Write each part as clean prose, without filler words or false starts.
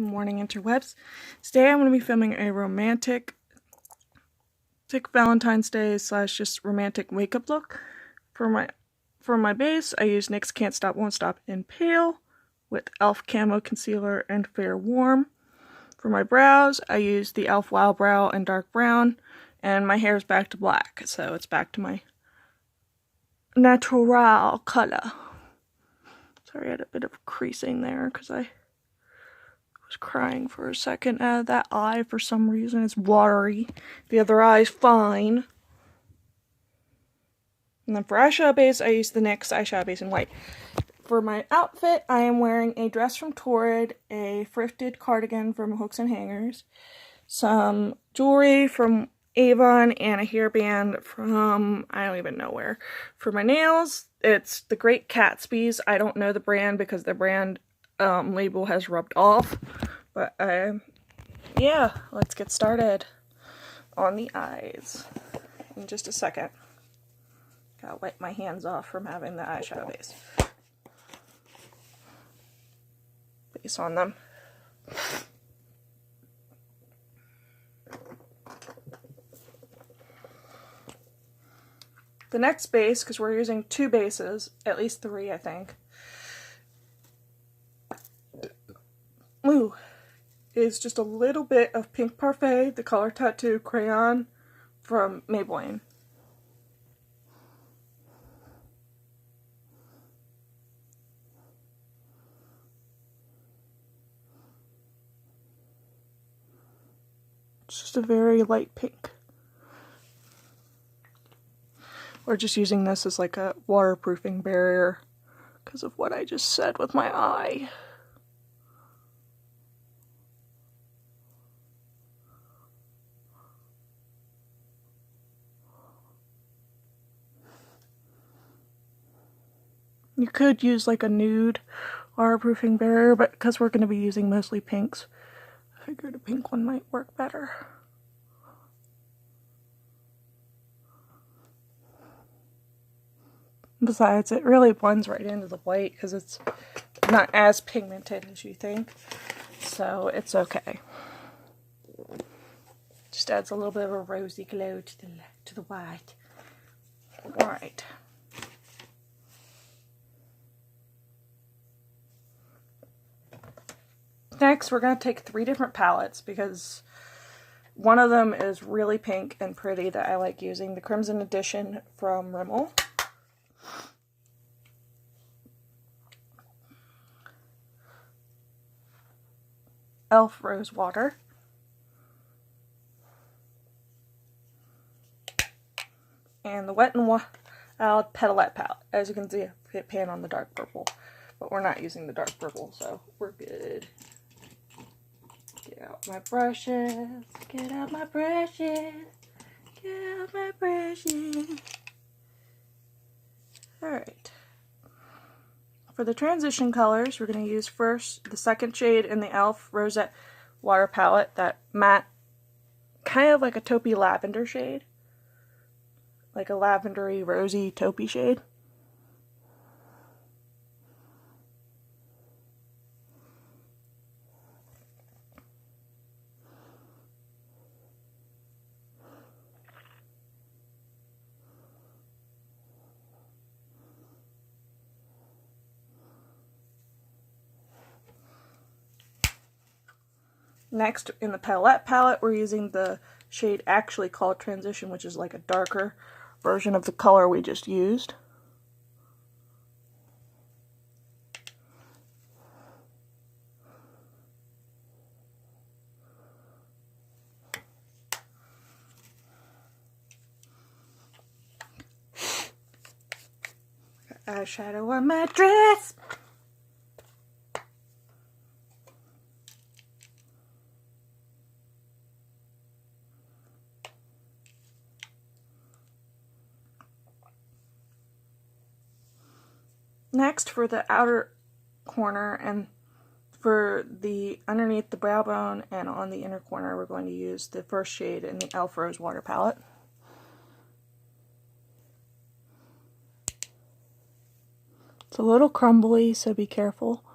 Morning interwebs. Today I'm going to be filming a romantic Valentine's Day / just romantic makeup look. For my base, I use NYX Can't Stop Won't Stop in Pale with e.l.f. Camo Concealer and Fair Warm. For my brows, I use the e.l.f. Wow Brow in Dark Brown, and my hair is back to black, so it's back to my natural color. Sorry, I had a bit of creasing there because I was crying for a second. That eye, for some reason, is watery. The other eye's fine. And then for eyeshadow base, I use the NYX eyeshadow base in white. For my outfit, I am wearing a dress from Torrid, a thrifted cardigan from Hooks and Hangers, some jewelry from Avon, and a hairband from I don't even know where. For my nails, it's the Great Gatsby's. I don't know the brand because the brand label has rubbed off. But yeah, let's get started on the eyes in just a second. Gotta wipe my hands off from having the eyeshadow base on them. The next base, because we're using two bases, at least three I think, is just a little bit of Pink Parfait, the Color Tattoo crayon from Maybelline. It's just a very light pink. We're just using this as like a waterproofing barrier because of what I just said with my eye. You could use like a nude waterproofing barrier, but because we're going to be using mostly pinks, I figured a pink one might work better. Besides, it really blends right into the white because it's not as pigmented as you think, so it's okay. Just adds a little bit of a rosy glow to the white. All right. Next, we're going to take 3 different palettes because one of them is really pink and pretty that I like using. The Crimson Edition from Rimmel. e.l.f. Rose Water. And the Wet n Wild Petalette palette. As you can see, I pan on the dark purple. But we're not using the dark purple, so we're good. Get out my brushes, get out my brushes, get out my brushes. Alright. For the transition colors, we're going to use first the second shade in the e.l.f. Rosette Water Palette, that matte, kind of like a taupey lavender shade. Like a lavendery, rosy, taupey shade. Next, in the Petalette palette, we're using the shade actually called Transition, which is like a darker version of the color we just used. Got eyeshadow on my dress. Next, for the outer corner and for the underneath the brow bone and on the inner corner, we're going to use the first shade in the e.l.f. Rose Water Palette. It's a little crumbly, so be careful.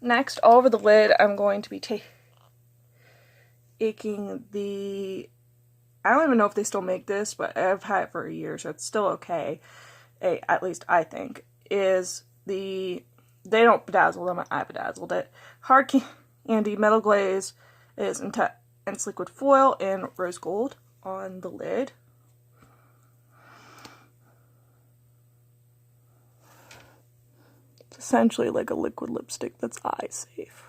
Next, all over the lid, I'm going to be taking the, I don't even know if they still make this, but I've had it for a year, so it's still okay. At least I think, is the, they don't bedazzle them, I bedazzled it. Hard Candy Metal Glaze is intense liquid foil and rose gold on the lid. It's essentially like a liquid lipstick that's eye safe.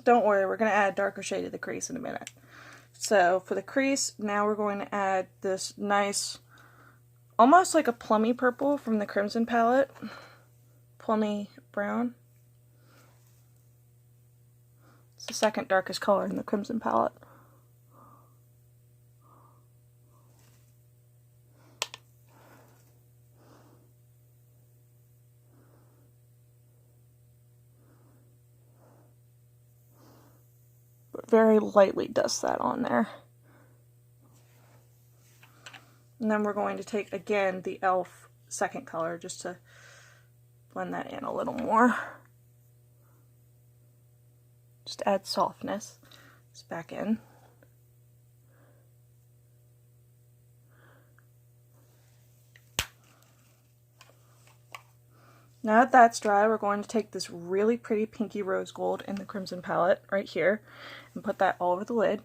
Don't worry, we're going to add a darker shade to the crease in a minute. So for the crease, now we're going to add this nice, almost like a plummy purple from the Crimson palette. Plummy brown. It's the second darkest color in the Crimson palette. Very lightly dust that on there. And then we're going to take, again, the e.l.f. second color just to blend that in a little more. Just add softness. It's back in. Now that that's dry, we're going to take this really pretty pinky rose gold in the Crimson palette right here and put that all over the lid.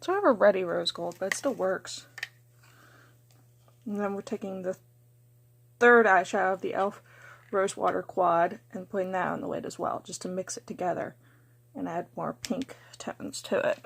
So I have a ready rose gold, but it still works. And then we're taking the third eyeshadow of the e.l.f. Rose Water Quad and putting that on the lid as well, just to mix it together and add more pink tones to it.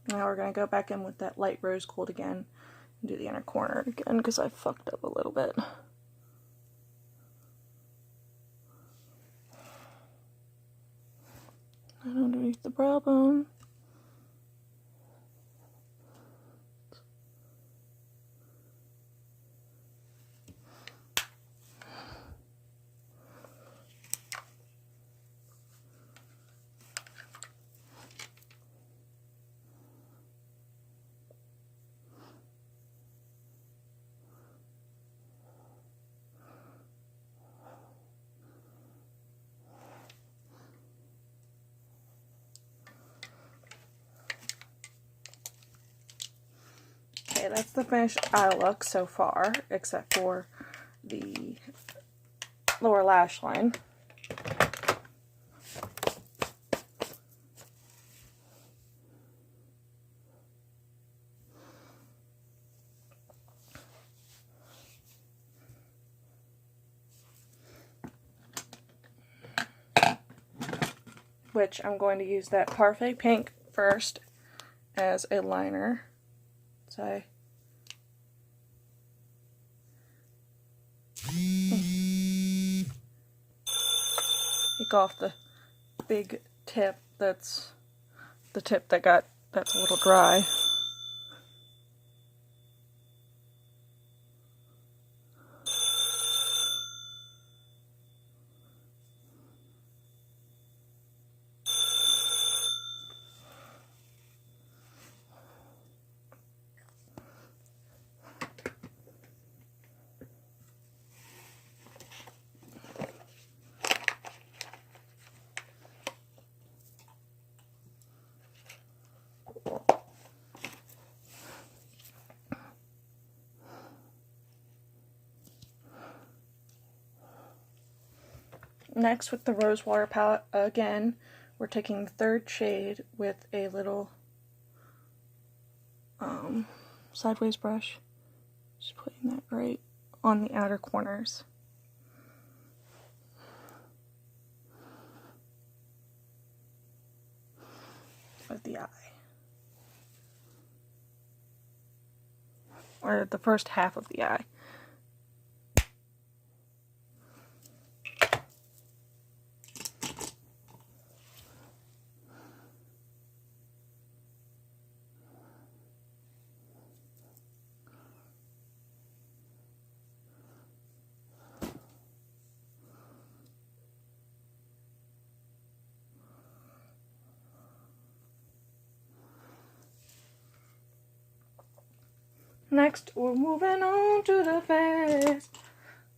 Now we're going to go back in with that light rose gold again and do the inner corner again because I fucked up a little bit. And underneath the brow bone. Okay, that's the finished eye look so far, except for the lower lash line. Which I'm going to use that Parfait Pink first as a liner. So I take off the big tip that's a little dry. Next, with the Rose Water palette, again, we're taking the third shade with a little sideways brush. Just putting that right on the outer corners. Of the eye. Or the first half of the eye. Next, we're moving on to the face.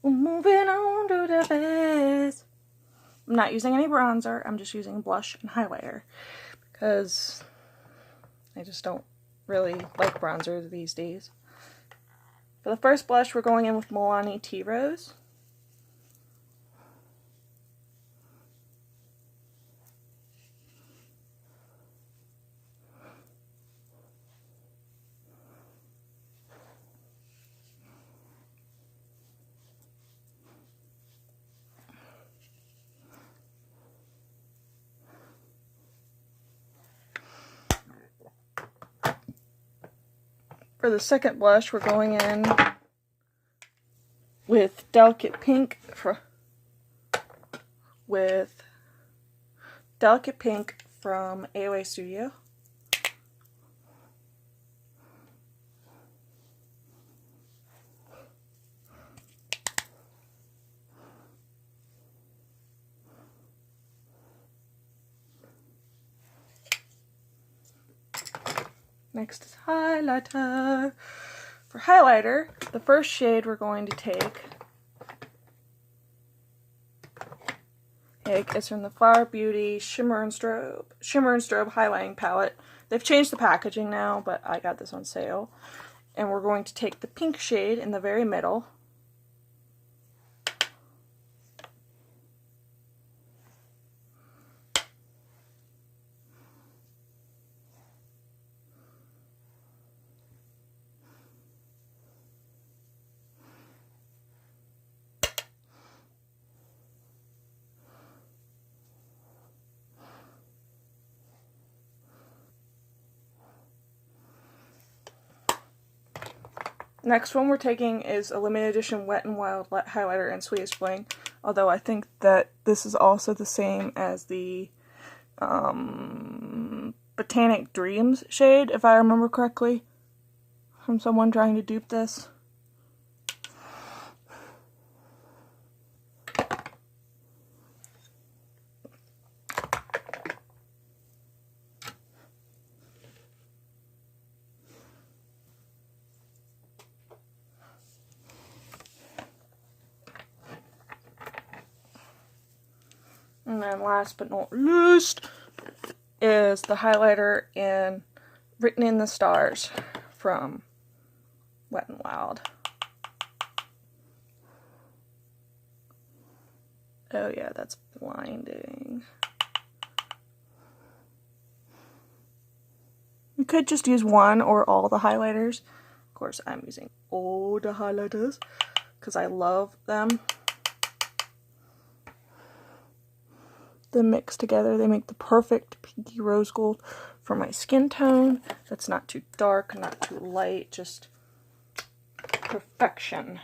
We're moving on to the face. I'm not using any bronzer. I'm just using blush and highlighter because I just don't really like bronzer these days. For the first blush, we're going in with Milani Tea Rose. For the second blush, we're going in with Delicate Pink from AOA Studio. Next is highlighter. For highlighter, the first shade we're going to take is from the Flower Beauty Shimmer and Strobe highlighting palette. They've changed the packaging now, but I got this on sale. And we're going to take the pink shade in the very middle. Next one we're taking is a limited edition Wet n Wild highlighter in Sweetest Bling, although I think that this is also the same as the Botanic Dreams shade, if I remember correctly, from someone trying to dupe this. And then last but not least is the highlighter in Written in the Stars from Wet n Wild. Oh yeah, that's blinding. You could just use one or all the highlighters. Of course, I'm using all the highlighters because I love them. They mix together, they make the perfect pinky rose gold for my skin tone. That's not too dark, not too light, just perfection.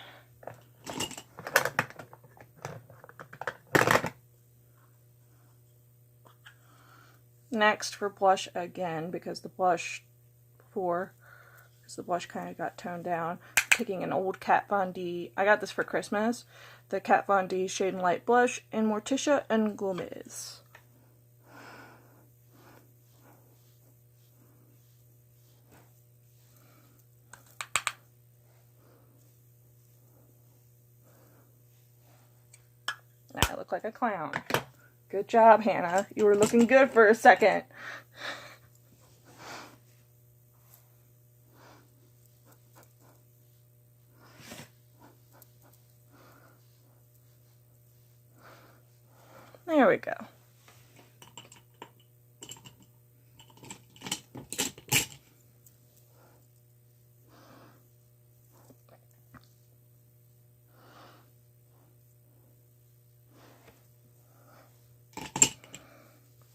Next for blush again, because the blush kind of got toned down. I'm taking an old Kat Von D. I got this for Christmas. The Kat Von D Shade and Light blush in Morticia and Gomez. Now I look like a clown. Good job, Hannah. You were looking good for a second. There we go.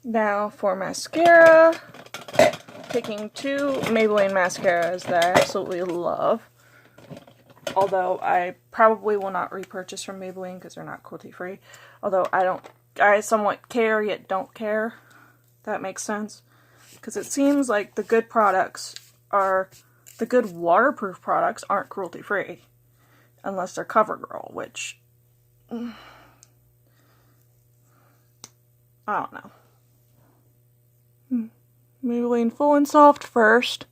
Now for mascara, picking two Maybelline mascaras that I absolutely love. Although I probably will not repurchase from Maybelline because they're not cruelty free. Although I somewhat care yet don't care. That makes sense. Because it seems like the good waterproof products aren't cruelty free. Unless they're CoverGirl, which, I don't know. Maybelline Full and Soft first.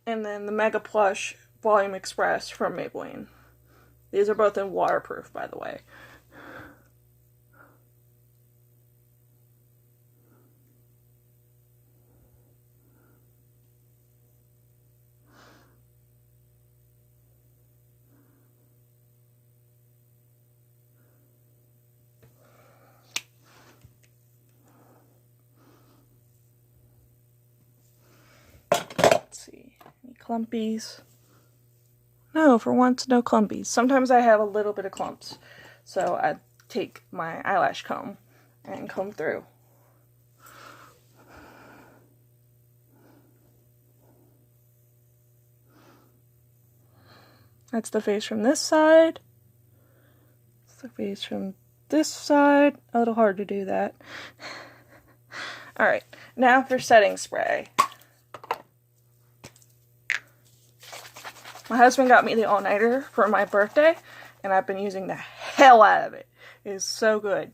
And then the Mega Plush Volume Express from Maybelline. These are both in waterproof, by the way. Let's see, any clumpies? No, for once, no clumpies. Sometimes I have a little bit of clumps, so I take my eyelash comb and comb through. That's the face from this side. That's the face from this side. A little hard to do that. Alright, now for setting spray. My husband got me the all-nighter for my birthday, and I've been using the hell out of it. It is so good.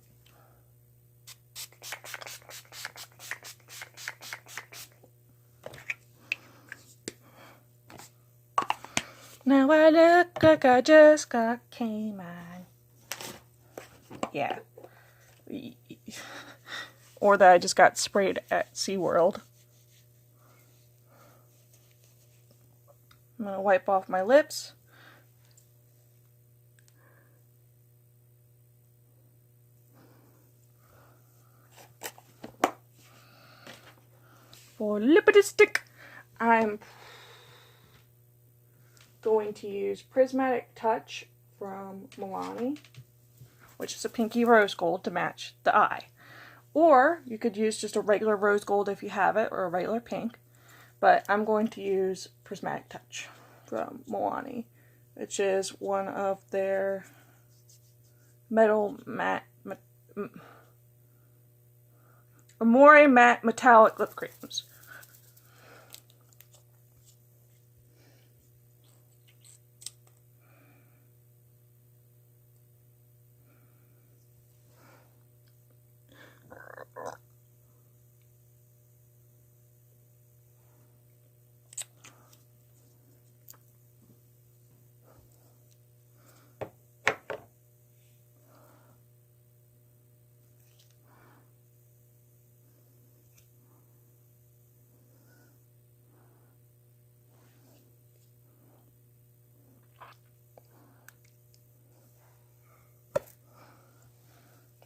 Now I look like I just got came on. Yeah. Or that I just got sprayed at SeaWorld. I'm going to wipe off my lips. For lipstick, I'm going to use Prismatic Touch from Milani, which is a pinky rose gold to match the eye. Or you could use just a regular rose gold if you have it, or a regular pink. But I'm going to use Prismatic Touch from Milani, which is one of their Amore Matte Metallic Lip Creams.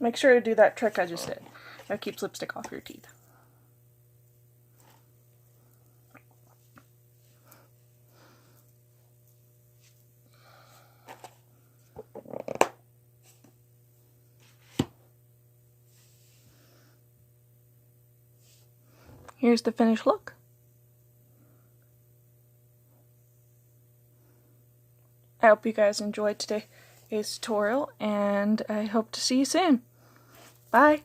Make sure to do that trick I just did. That keeps lipstick off your teeth. Here's the finished look. I hope you guys enjoyed today's tutorial, and I hope to see you soon. Bye!